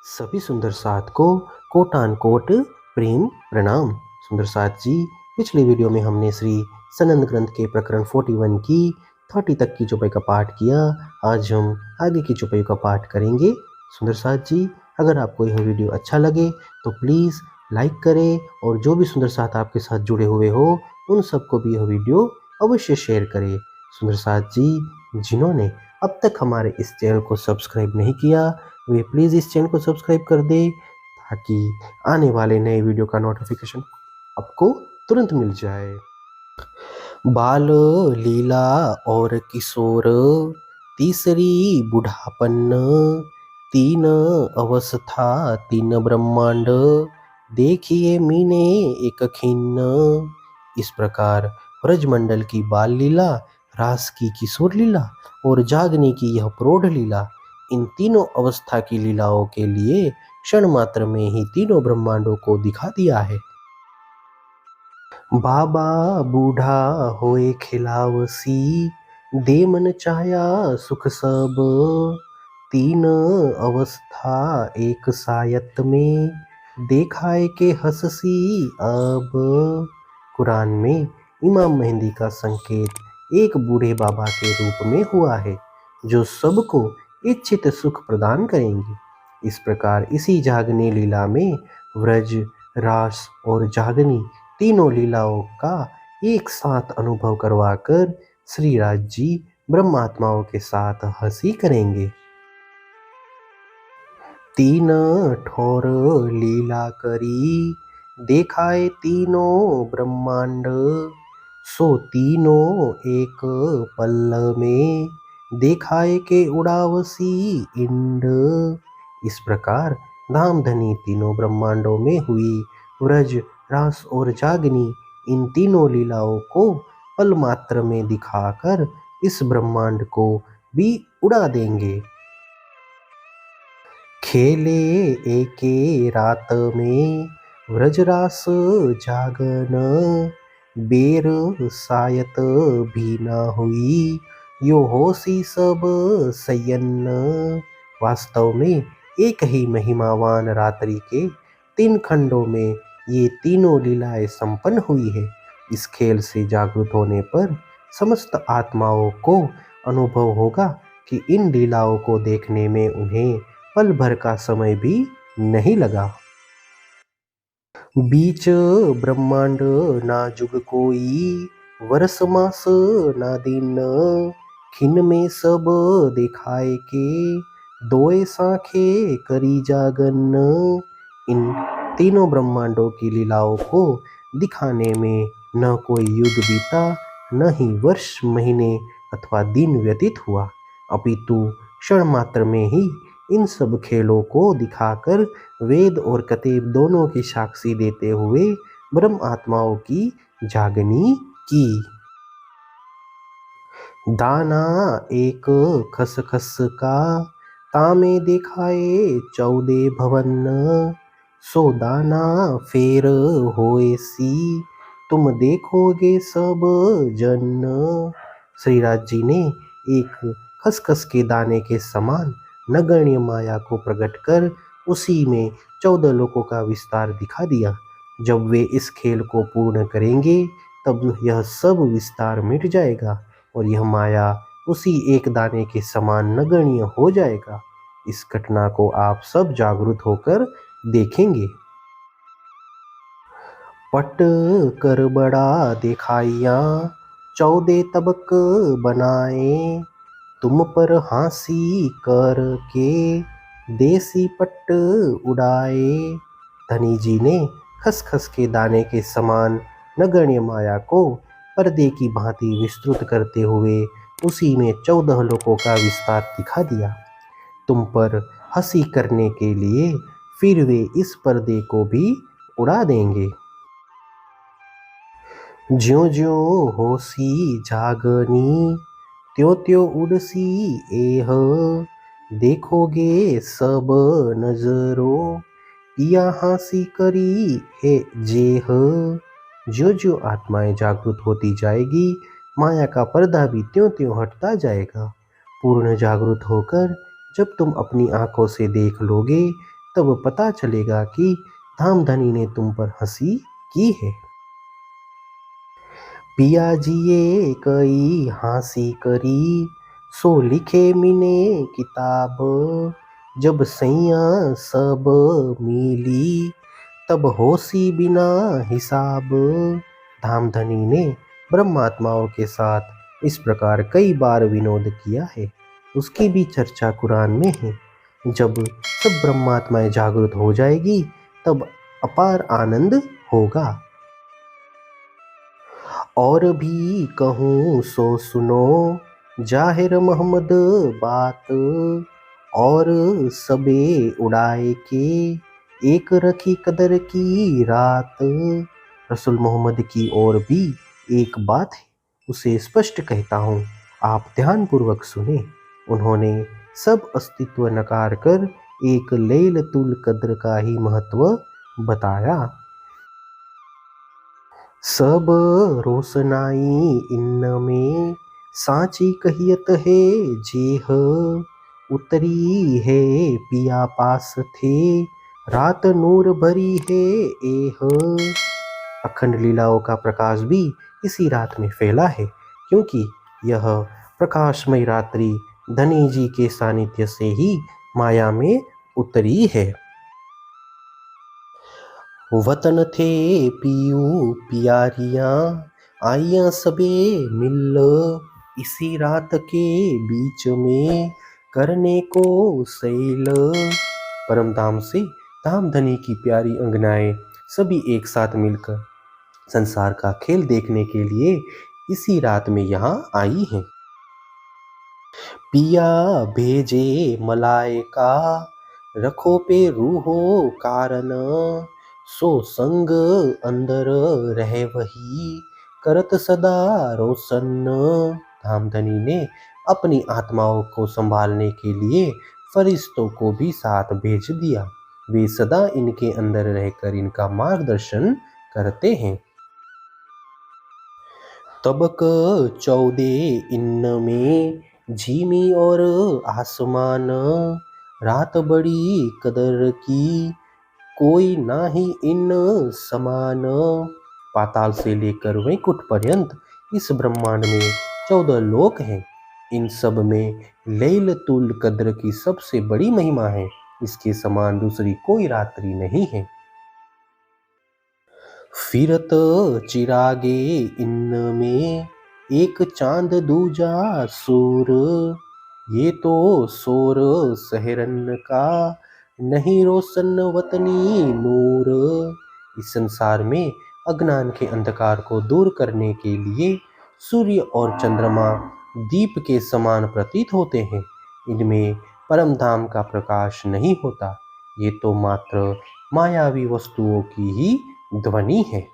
सभी सुंदर साथ को कोटान कोट प्रेम प्रणाम। सुंदर साथ जी, पिछले वीडियो में हमने श्री सनंद ग्रंथ के प्रकरण 41 की 30 तक की चौपाई का पाठ किया। आज हम आगे की चौपाई का पाठ करेंगे। सुंदर साथ जी, अगर आपको यह वीडियो अच्छा लगे तो प्लीज़ लाइक करें और जो भी सुंदर साथ आपके साथ जुड़े हुए हो उन सबको भी यह वीडियो अवश्य शेयर करें। सुंदर साथ जी, जिन्होंने अब तक हमारे इस चैनल को सब्सक्राइब नहीं किया वे प्लीज़ इस चैनल को सब्सक्राइब कर दे ताकि आने वाले नए वीडियो का नोटिफिकेशन आपको तुरंत मिल जाए। बाल लीला और किशोर तीसरी बुढ़ापन, तीन अवस्था तीन ब्रह्मांड, देखिए मीने एक खिन्न। इस प्रकार ब्रजमंडल की बाल लीला, रास की किशोर लीला और जागने की यह प्रौढ़ लीला, इन तीनों अवस्था की लीलाओं के लिए क्षण मात्र में ही तीनों ब्रह्मांडों को दिखा दिया है। बाबा बूढ़ा होए खिलावसी, दे मन चाया सुख सब, तीन अवस्था एक सायत में, देखाए के हंससी अब। कुरान में इमाम मेहंदी का संकेत एक बूढ़े बाबा के रूप में हुआ है जो सबको इच्छित सुख प्रदान करेंगे। इस प्रकार इसी जागनी लीला में व्रज, रास और जागनी तीनों लीलाओं का एक साथ अनुभव करवाकर श्री राज जी ब्रह्मात्माओं के साथ हंसी करेंगे। तीन ठोर लीला करी, देखाए तीनों ब्रह्मांड, सो तीनों एक पल्ल में, देखाए के उड़ावसी इंड। इस प्रकार धामधनी तीनों ब्रह्मांडों में हुई व्रज, रास और जागनी इन तीनों लीलाओं को पल मात्र में दिखाकर इस ब्रह्मांड को भी उड़ा देंगे। खेले एके रात में व्रजरास जागन, बेर सायत भी न हुई, यो होसी सब सयन। वास्तव में एक ही महिमावान रात्रि के 3 खंडों में ये तीनों लीलाएं संपन्न हुई है। इस खेल से जागृत होने पर समस्त आत्माओं को अनुभव होगा कि इन लीलाओं को देखने में उन्हें पल भर का समय भी नहीं लगा। बीच ब्रह्मांड ना जुग कोई, वर्ष मास ना दिन, खिन में सब दिखाए के, दोए सांखे करी जागन। इन तीनों ब्रह्मांडों की लीलाओं को दिखाने में न कोई युग बीता, न ही वर्ष, महीने अथवा दिन व्यतीत हुआ, अपितु क्षण मात्र में ही इन सब खेलों को दिखाकर वेद और कतेब दोनों की साक्षी देते हुए ब्रह्म आत्माओं की जागनी की। दाना एक खसखस का, तामे दिखाए 14 भवन, सो दाना फेर होए सी, तुम देखोगे सब जन। श्री राज जी ने एक खसखस के दाने के समान नगण्य माया को प्रकट कर उसी में 14 लोकों का विस्तार दिखा दिया। जब वे इस खेल को पूर्ण करेंगे तब यह सब विस्तार मिट जाएगा और यह माया उसी एक दाने के समान नगण्य हो जाएगा। इस घटना को आप सब जागृत होकर देखेंगे। पट कर बड़ा दिखाइया, 14 तबक बनाए, तुम पर हंसी कर के, देसी पट उड़ाए। धनी जी ने खसखस के दाने के समान नगण्य माया को पर्दे की भांति विस्तृत करते हुए उसी में 14 लोकों का विस्तार दिखा दिया। तुम पर हंसी करने के लिए फिर वे इस पर्दे को भी उड़ा देंगे। ज्यों ज्यों होसी जागनी, त्यों त्यों उड़सी एह, देखोगे सब नजरों, पिया हंसी करी है जेह। जो जो आत्माएं जागृत होती जाएगी माया का पर्दा भी त्यों त्यों हटता जाएगा। पूर्ण जागृत होकर जब तुम अपनी आंखों से देख लोगे तब पता चलेगा कि धामधनी ने तुम पर हंसी की है। पिया जिए कई हंसी करी, सो लिखे मिने किताब, जब सैया सब मिली, तब होशी बिना हिसाब। धामधनी ने ब्रह्मात्माओं के साथ इस प्रकार कई बार विनोद किया है। उसकी भी चर्चा कुरान में है। जब सब ब्रह्मात्माएं जागृत हो जाएगी तब अपार आनंद होगा। और भी कहूँ सो सुनो, जाहिर मोहम्मद बात, और सबे उड़ाए के एक रखी कदर की रात। रसूल मोहम्मद की और भी एक बात है, उसे स्पष्ट कहता हूँ, आप ध्यानपूर्वक सुने। उन्होंने सब अस्तित्व नकार कर एक लैलतुल कद्र का ही महत्व बताया। सब रोशनाई इनमें सांची कहियत है जेह, उतरी है पिया पास थे, रात नूर भरी है एह। अखंड लीलाओं का प्रकाश भी इसी रात में फैला है, क्योंकि यह प्रकाशमय रात्रि धनी जी के सानिध्य से ही माया में उतरी है। वतन थे पियू पियारियां, आइयां सबे मिल, इसी रात के बीच में करने को सैल। परमधाम से धामधनी की प्यारी अंगनाएं सभी एक साथ मिलकर संसार का खेल देखने के लिए इसी रात में यहाँ आई हैं। पिया भेजे मलाइका, रखो पे रूहो कारण, सो संग अंदर रहे वही, करत सदा रोशन। धामधनी ने अपनी आत्माओं को संभालने के लिए फरिश्तों को भी साथ भेज दिया। वे सदा इनके अंदर रहकर इनका मार्गदर्शन करते हैं। तबक 14 इनमें झीमी और आसमान, रात बड़ी कदर की कोई ना ही इन समान। पाताल से लेकर वैकुंठ पर्यंत इस ब्रह्मांड में 14 लोक हैं। इन सब में लैलतुल कद्र की सबसे बड़ी महिमा है। इसके समान दूसरी कोई रात्रि नहीं है। फिरत चिरागे इनमें एक चांद दूजा सूर, ये तो सोर सहरन का नहीं रोशन वतनी नूर। इस संसार में अज्ञान के अंधकार को दूर करने के लिए सूर्य और चंद्रमा दीप के समान प्रतीत होते हैं। इनमें परम धाम का प्रकाश नहीं होता। ये तो मात्र मायावी वस्तुओं की ही ध्वनि है।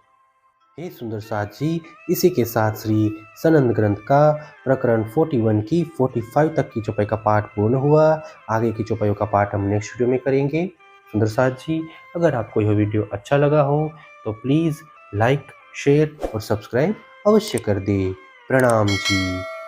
हे सुंदर साथ जी, इसी के साथ श्री सनंद ग्रंथ का प्रकरण 41 की 45 तक की चौपाई का पाठ पूर्ण हुआ। आगे की चौपाइयों का पाठ हम नेक्स्ट वीडियो में करेंगे। सुंदर साथ जी, अगर आपको यह वीडियो अच्छा लगा हो तो प्लीज़ लाइक, शेयर और सब्सक्राइब अवश्य कर दे। प्रणाम जी।